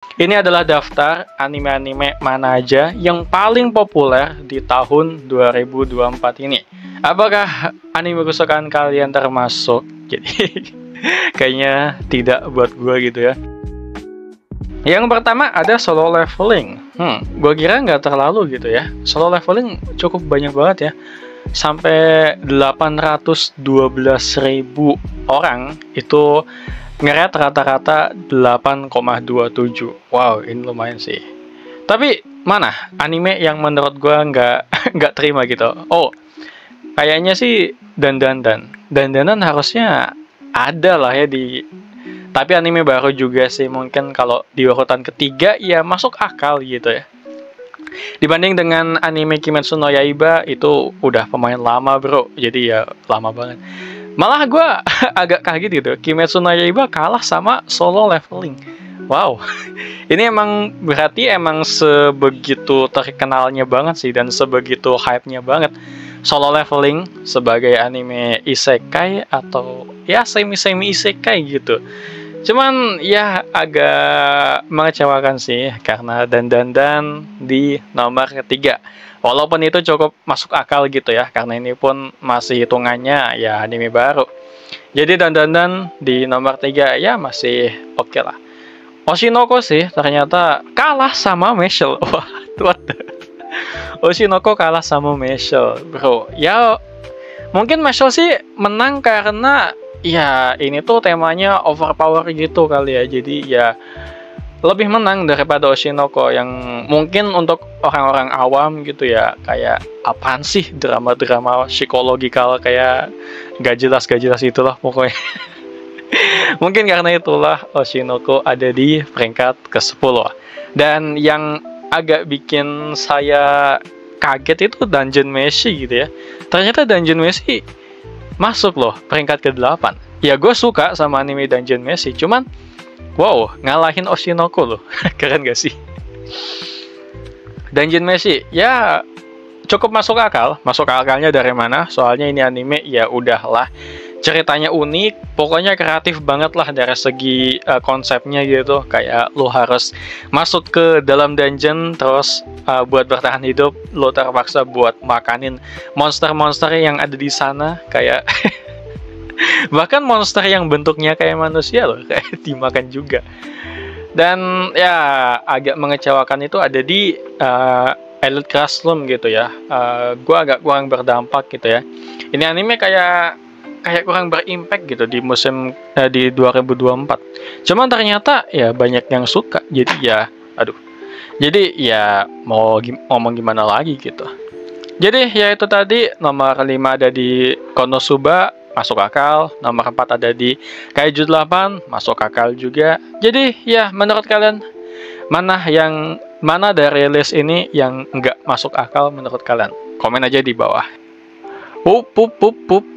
Ini adalah daftar anime-anime mana aja yang paling populer di tahun 2024 ini. Apakah anime kesukaan kalian termasuk? Jadi kayaknya tidak buat gue gitu ya. Yang pertama ada Solo Leveling. Gue kira nggak terlalu gitu ya. Solo Leveling cukup banyak banget ya. Sampai 812.000 orang itu ngeret rata-rata 8,27. Wow, ini lumayan sih. Tapi mana anime yang menurut gue nggak nggak terima gitu? Oh, kayaknya sih Dandanan harusnya ada lah ya di. Tapi anime baru juga sih, mungkin kalau di urutan ketiga ya masuk akal gitu ya. Dibanding dengan anime Kimetsu no Yaiba itu udah pemain lama bro, jadi ya lama banget. Malah gue agak kaget gitu, Kimetsu no Yaiba kalah sama Solo Leveling. Wow, ini emang berarti emang sebegitu terkenalnya banget sih dan sebegitu hype-nya banget Solo Leveling sebagai anime isekai atau ya semi-semi isekai gitu. Cuman ya agak mengecewakan sih karena dan di nomor ketiga. Walaupun itu cukup masuk akal gitu ya, karena ini pun masih hitungannya ya anime baru. Jadi dan di nomor 3 ya masih oke lah. Oshinoko sih ternyata kalah sama Meshel. Wah, what the? Oshinoko kalah sama Meshel, bro. Ya mungkin Meshel sih menang karena ya ini tuh temanya overpower gitu kali ya. Jadi ya lebih menang daripada Oshinoko yang mungkin untuk orang-orang awam gitu ya, kayak apaan sih drama-drama psikologikal kayak gak jelas itulah pokoknya. Mungkin karena itulah Oshinoko ada di peringkat ke-10. Dan yang agak bikin saya kaget itu Dungeon Meshi gitu ya. Ternyata Dungeon Meshi masuk loh peringkat ke-8. Ya gue suka sama anime Dungeon Meshi, cuman wow, ngalahin Oshinoko loh. Keren gak sih? Dungeon Meshi ya cukup masuk akal. Masuk akalnya dari mana? Soalnya ini anime ya udahlah, ceritanya unik, pokoknya kreatif banget lah dari segi konsepnya gitu. Kayak lo harus masuk ke dalam dungeon, terus buat bertahan hidup lo terpaksa buat makanin monster-monster yang ada di sana. Kayak bahkan monster yang bentuknya kayak manusia loh, kayak dimakan juga. Dan ya agak mengecewakan itu ada di Elite Classroom gitu ya. Gue agak kurang berdampak gitu ya. Ini anime kayak kurang berimpact gitu di musim di 2024. Cuman ternyata ya banyak yang suka. Jadi ya aduh. Jadi ya mau ngomong gimana lagi gitu. Jadi ya itu tadi nomor 5 ada di Konosuba, masuk akal. Nomor 4 ada di Kaiju 8, masuk akal juga. Jadi ya menurut kalian mana dari list ini yang nggak masuk akal menurut kalian? Komen aja di bawah.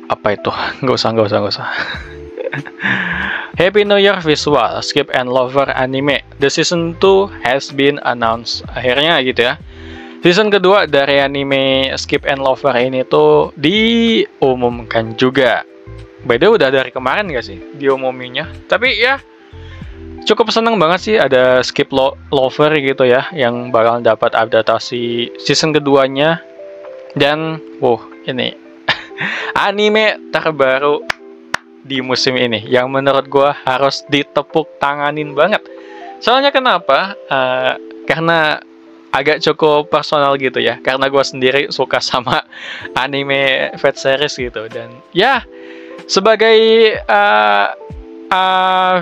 Apa itu? Nggak usah. Happy New Year visual, Skip and Lover anime. The season 2 has been announced. Akhirnya gitu ya. Season kedua dari anime Skip and Lover ini tuh diumumkan juga. By the way, udah dari kemarin gak sih diumuminnya? Tapi ya cukup seneng banget sih ada Skip Lover gitu ya, yang bakal dapat adaptasi season keduanya. Dan ini anime terbaru di musim ini yang menurut gue harus ditepuk tanganin banget. Soalnya kenapa? Karena agak cukup personal gitu ya, karena gue sendiri suka sama anime Fate series gitu. Dan ya sebagai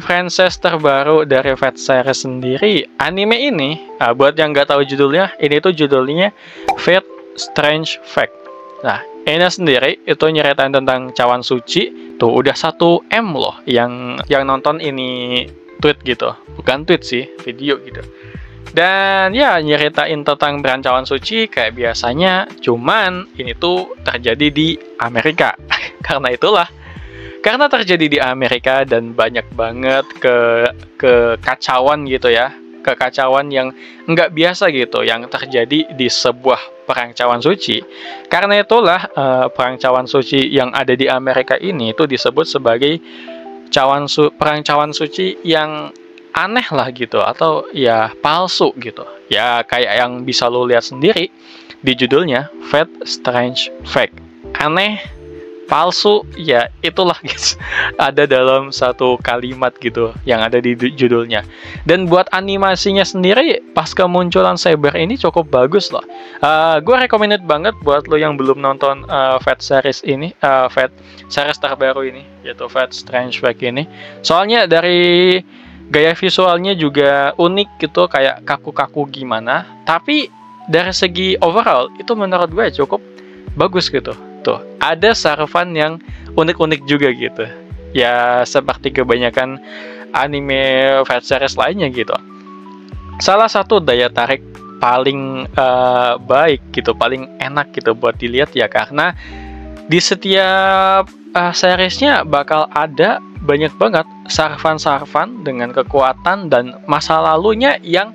franchise terbaru dari Fate series sendiri, anime ini buat yang nggak tahu judulnya, ini tuh judulnya Fate Strange Fact. Nah, ini sendiri itu nyeritain tentang cawan suci. Tuh udah 1M loh yang nonton ini tweet gitu, bukan tweet sih, video gitu. Dan ya nyeritain tentang cawan suci kayak biasanya, cuman ini tuh terjadi di Amerika. Karena terjadi di Amerika dan banyak banget kekacauan gitu ya, kekacauan yang nggak biasa gitu yang terjadi di sebuah perang cawan suci. Karena itulah perang cawan suci yang ada di Amerika ini itu disebut sebagai perang cawan suci yang aneh lah gitu, atau ya palsu gitu. Ya kayak yang bisa lo lihat sendiri di judulnya, Fate Strange Fake. Aneh, palsu, ya itulah guys, ada dalam satu kalimat gitu yang ada di judulnya. Dan buat animasinya sendiri pas kemunculan Saber ini cukup bagus loh. Gue recommended banget buat lo yang belum nonton Fate series ini, Fate series terbaru ini, yaitu Fate Strange Fake ini. Soalnya dari gaya visualnya juga unik gitu, kayak kaku-kaku gimana, tapi dari segi overall itu menurut gue cukup bagus gitu. Tuh, ada Sarvan yang unik-unik juga gitu. Ya, seperti kebanyakan anime Fate series lainnya gitu. Salah satu daya tarik paling baik gitu, paling enak gitu buat dilihat ya, karena di setiap seriesnya bakal ada banyak banget Sarvan-Sarvan dengan kekuatan dan masa lalunya yang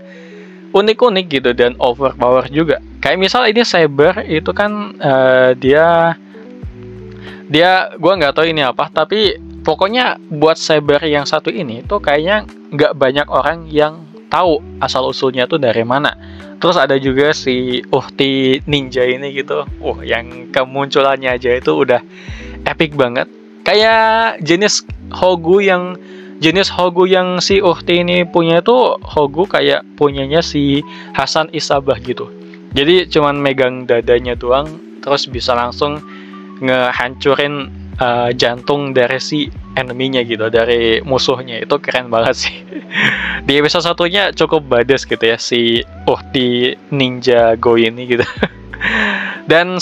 unik-unik gitu dan overpower juga. Kayak misal ini Saber itu kan dia gue nggak tahu ini apa, tapi pokoknya buat Saber yang satu ini tuh kayaknya nggak banyak orang yang tahu asal usulnya tuh dari mana. Terus ada juga si Uhti Ninja ini gitu, yang kemunculannya aja itu udah epic banget. Kayak jenis Hogu yang si Uhti ini punya itu Hogu kayak punyanya si Hasan Isabah gitu. Jadi cuman megang dadanya doang, terus bisa langsung ngehancurin jantung dari si enemy-nya gitu, dari musuhnya. Itu keren banget sih. Di episode satunya cukup badass gitu ya, si Uhti Ninja Go ini gitu. Dan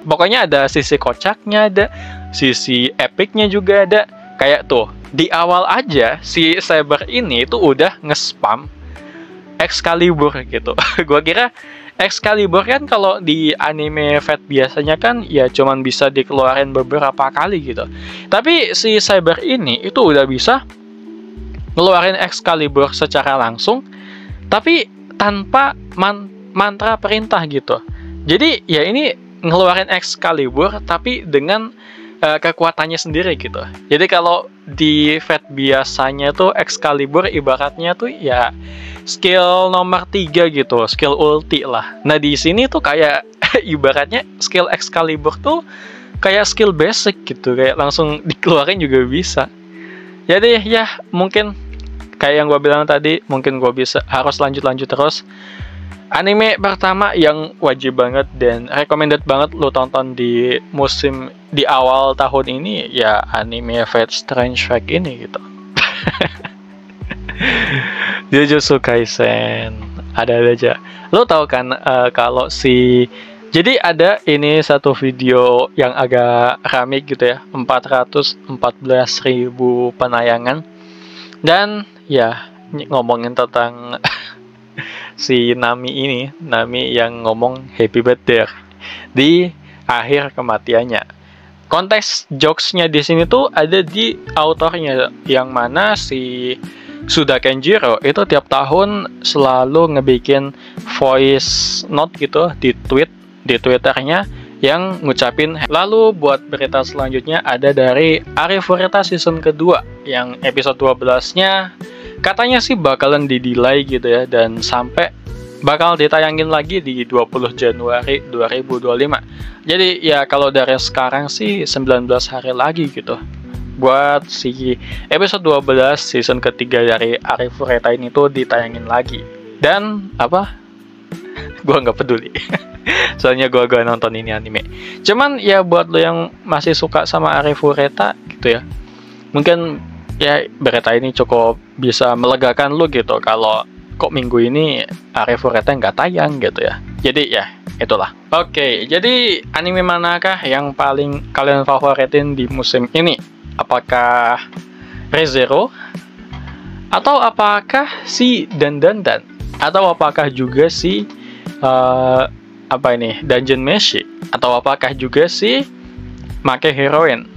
pokoknya ada sisi kocaknya, ada sisi epicnya juga ada. Kayak tuh, di awal aja si Saber ini tuh udah nge-spam Excalibur gitu. Gua kira Excalibur kan kalau di anime Fate biasanya kan ya cuman bisa dikeluarin beberapa kali gitu. Tapi si Saber ini itu udah bisa ngeluarin Excalibur secara langsung, tapi tanpa mantra perintah gitu. Jadi ya ini ngeluarin Excalibur tapi dengan kekuatannya sendiri gitu. Jadi kalau di Fate biasanya tuh Excalibur ibaratnya tuh ya skill nomor 3 gitu, skill ulti lah. Nah di sini tuh kayak ibaratnya skill Excalibur tuh kayak skill basic gitu, kayak langsung dikeluarin juga bisa. Jadi ya mungkin kayak yang gue bilang tadi, mungkin gue harus lanjut terus. Anime pertama yang wajib banget dan recommended banget lo tonton di awal tahun ini ya anime Fate Strange Fake ini gitu. Jujutsu Kaisen ada aja. Lo tau kan kalau jadi ada ini satu video yang agak rame gitu ya, 414.000 penayangan, dan ya ngomongin tentang si Nami yang ngomong happy birthday di akhir kematiannya. Konteks jokesnya di sini tuh ada di autornya, yang mana si Suda Kenjiro itu tiap tahun selalu ngebikin voice note gitu di Twitternya yang ngucapin. Lalu buat berita selanjutnya ada dari Arifureta season kedua yang episode 12-nya katanya sih bakalan di-delay gitu ya, dan sampai bakal ditayangin lagi di 20 Januari 2025. Jadi ya kalau dari sekarang sih 19 hari lagi gitu buat si episode 12 season ketiga dari Arifureta ini tuh ditayangin lagi. Dan gua nggak peduli. Soalnya gua nonton ini anime. Cuman ya buat lo yang masih suka sama Arifureta gitu ya, mungkin ya berita ini cukup bisa melegakan lu gitu kalau kok minggu ini Arifureta nggak tayang gitu ya. Jadi ya itulah. Oke, jadi anime manakah yang paling kalian favoritin di musim ini? Apakah Re:Zero? Atau apakah si Dandadan? Atau apakah juga si Dungeon Meshi? Atau apakah juga si Make Heroine?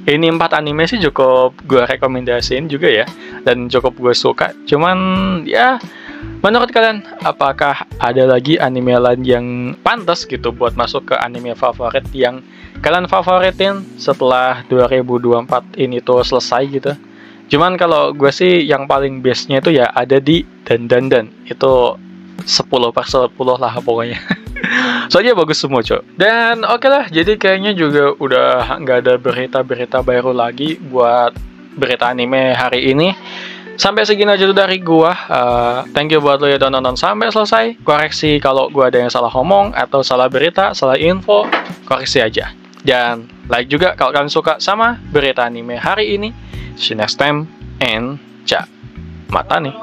Ini 4 anime sih cukup gue rekomendasiin juga ya, dan cukup gue suka. Cuman ya menurut kalian apakah ada lagi anime lain yang pantas gitu buat masuk ke anime favorit yang kalian favoritin setelah 2024 ini tuh selesai gitu? Cuman kalau gue sih yang paling best-nya itu ya ada di Dan. Itu 10/10 lah pokoknya. Soalnya bagus semua, Cok. Dan oke lah, jadi kayaknya juga udah nggak ada berita-berita baru lagi buat berita anime hari ini. Sampai segini aja tuh dari gua. Thank you buat lo yang udah nonton sampai selesai. Koreksi kalau gua ada yang salah ngomong atau salah berita, salah info, koreksi aja. Dan like juga kalau kalian suka sama berita anime hari ini. See you next time and ciao. Mata nih.